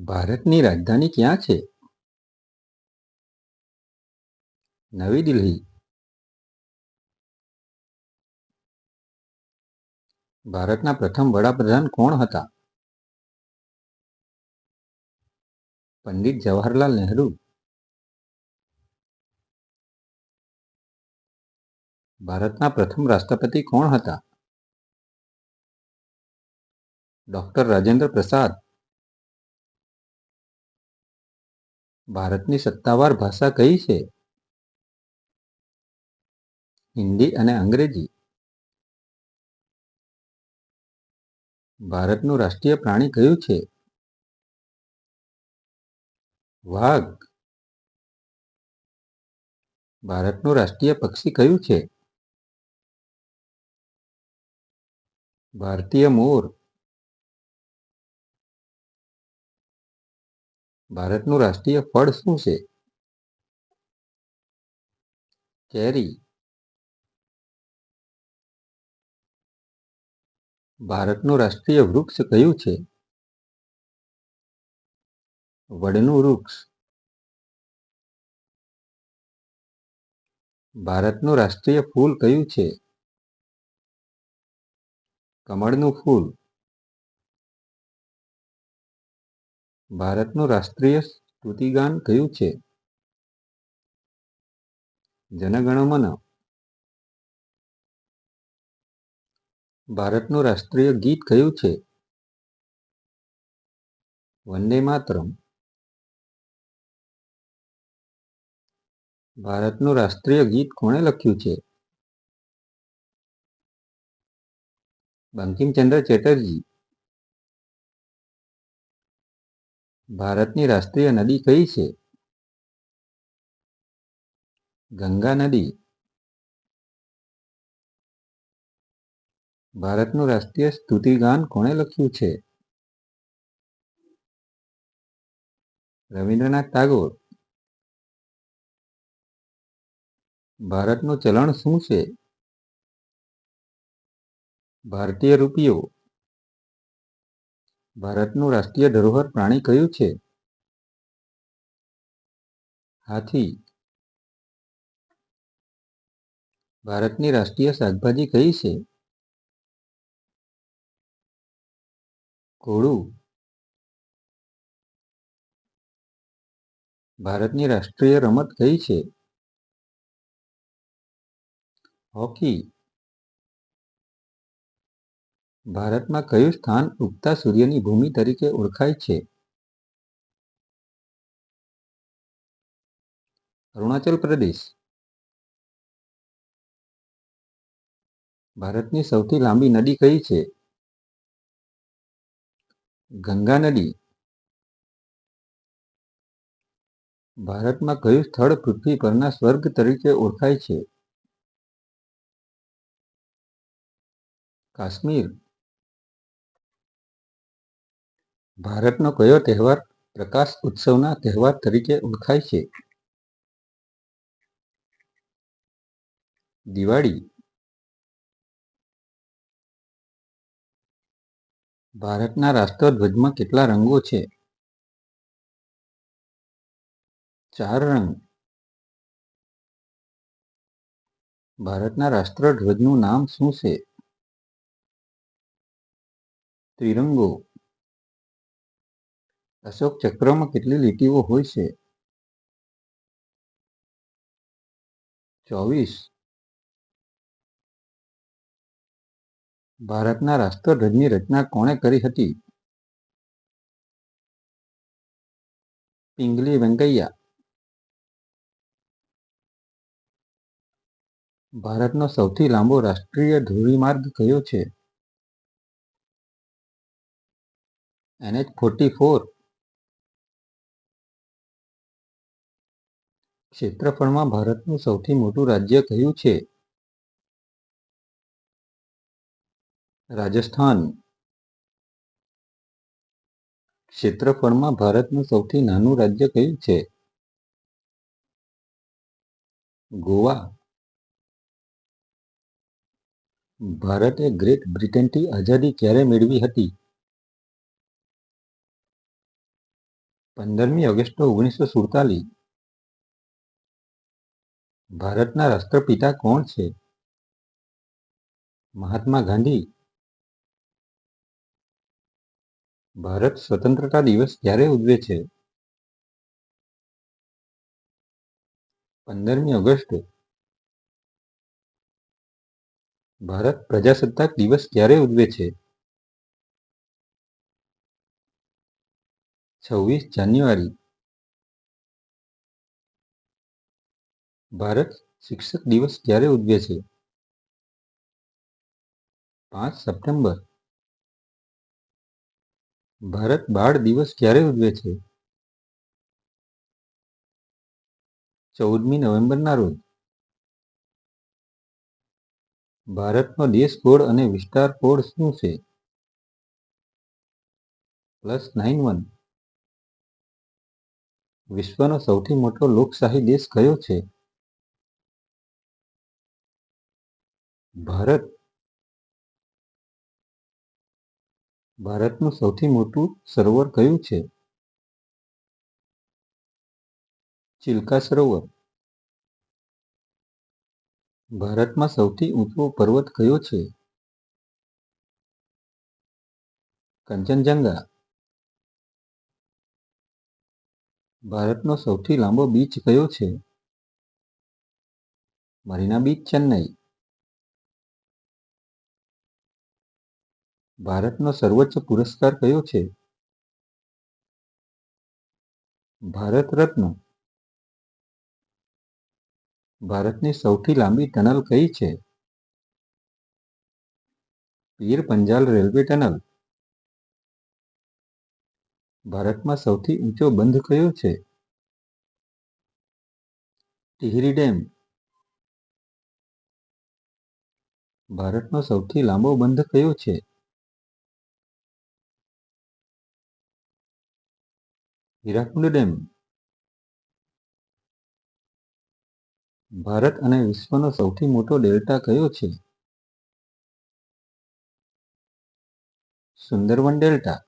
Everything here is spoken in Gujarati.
ભારતની રાજધાની ક્યાં છે? નવી દિલ્હી. ભારતના પ્રથમ વડાપ્રધાન કોણ હતા? પંડિત જવાહરલાલ નહેરુ. ભારતના પ્રથમ રાષ્ટ્રપતિ કોણ હતા? ડોક્ટર રાજેન્દ્ર પ્રસાદ. ભારતની સત્તાવાર ભાષા કઈ છે? હિન્દી અને અંગ્રેજી. ભારતનું રાષ્ટ્રીય પ્રાણી કયું છે? વાઘ. ભારતનું રાષ્ટ્રીય પક્ષી કયું છે? ભારતીય મોર. ભારતનું રાષ્ટ્રીય ફળ શું છે? કેરી. ભારતનું રાષ્ટ્રીય વૃક્ષ કયું છે? વડનું વૃક્ષ. ભારતનું રાષ્ટ્રીય ફૂલ કયું છે? કમળનું ફૂલ. ભારતનું રાષ્ટ્રીય સ્તુતિગાન કયું છે? જન ગણ મન. ભારતનું રાષ્ટ્રીય ગીત કયું છે? વંદે માતરમ. ભારતનું રાષ્ટ્રીય ગીત કોણે લખ્યું છે? બંકિમચંદ્ર ચેટર્જી. ભારતની રાષ્ટ્રીય નદી કઈ છે? ગંગા નદી. ભારતનું રાષ્ટ્રીય સ્તુતિગાન કોણે લખ્યું છે? રવિન્દ્રનાથ ટાગોર. ભારતનું ચલણ શું છે? ભારતીય રૂપિયો. ભારતનું રાષ્ટ્રીય ધરોહર પ્રાણી કયું છે? હાથી. ભારતની રાષ્ટ્રીય શાકભાજી કઈ છે? કોળું. ભારતની રાષ્ટ્રીય રમત કઈ છે? હોકી. ભારતમાં કયું સ્થાન ઉગતા સૂર્યની ભૂમિ તરીકે ઓળખાય છે? અરુણાચલ પ્રદેશ. ભારતની સૌથી લાંબી નદી કઈ છે? ગંગા નદી. ભારતમાં કયું સ્થળ પૃથ્વી પરના સ્વર્ગ તરીકે ઓળખાય છે? કાશ્મીર. ભારતનો કયો તહેવાર પ્રકાશ ઉત્સવના તહેવાર તરીકે ઓળખાય છે? દિવાળી. ભારતના રાષ્ટ્રધ્વજમાં કેટલા રંગો છે? 4 રંગ. ભારતના રાષ્ટ્રધ્વજનું નામ શું છે? ત્રિરંગો. અશોક ચક્રમાં કેટલી લીટીઓ હોય છે? 24. ભારતના રાષ્ટ્રધ્વજની રચના કોણે કરી હતી? પિંગલી વેંકૈયા. ભારતનો સૌથી લાંબો રાષ્ટ્રીય ધોરીમાર્ગ કયો છે? NH-44. ક્ષેત્રફળમાં ભારતનું સૌથી મોટું રાજ્ય કયું છે? રાજસ્થાન. ક્ષેત્રફળમાં ભારતનું સૌથી નાનું રાજ્ય કયું છે? ગોવા. ભારતે ગ્રેટ બ્રિટનથી આઝાદી ક્યારે મેળવી હતી? 15મી ઓગસ્ટ 1947 ભારતના રાષ્ટ્રપિતા કોણ છે? મહાત્મા ગાંધી. ભારત સ્વતંત્રતા દિવસ ક્યારે ઉજવે છે? 15મી ઓગસ્ટ. ભારત પ્રજાસત્તાક દિવસ ક્યારે ઉજવે છે? 26 જાન્યુઆરી. ભારત શિક્ષક દિવસ ક્યારે ઉજવે છે? 5 સપ્ટેમ્બર. ભારત બાળ દિવસ ક્યારે ઉજવે છે? 14મી નવેમ્બરના રોજ. ભારતનો દેશ કોડ અને વિસ્તાર કોડ શું છે? +91. વિશ્વનો સૌથી મોટો લોકશાહી દેશ કયો છે? ભારત. ભારતનું સૌથી મોટું સરોવર કયું છે? ચિલ્કા સરોવર. ભારતમાં સૌથી ઊંચો પર્વત કયો છે? કંચનજંગા. ભારતનો સૌથી લાંબો બીચ કયો છે? મરીના બીચ, ચેન્નઈ. ભારતનો સર્વોચ્ચ પુરસ્કાર કયો છે? ભારત રત્ન. ભારતની સૌથી લાંબી ટનલ કઈ છે? પીર પંજાલ રેલવે ટનલ. ભારતમાં સૌથી ઊંચો બંધ કયો છે? ટિહરી ડેમ. ભારતનો સૌથી લાંબો બંધ કયો છે? હીરાકુંડ ડેમ. ભારત અને વિશ્વનો સૌથી મોટો ડેલ્ટા કયો છે? સુંદરબન ડેલ્ટા.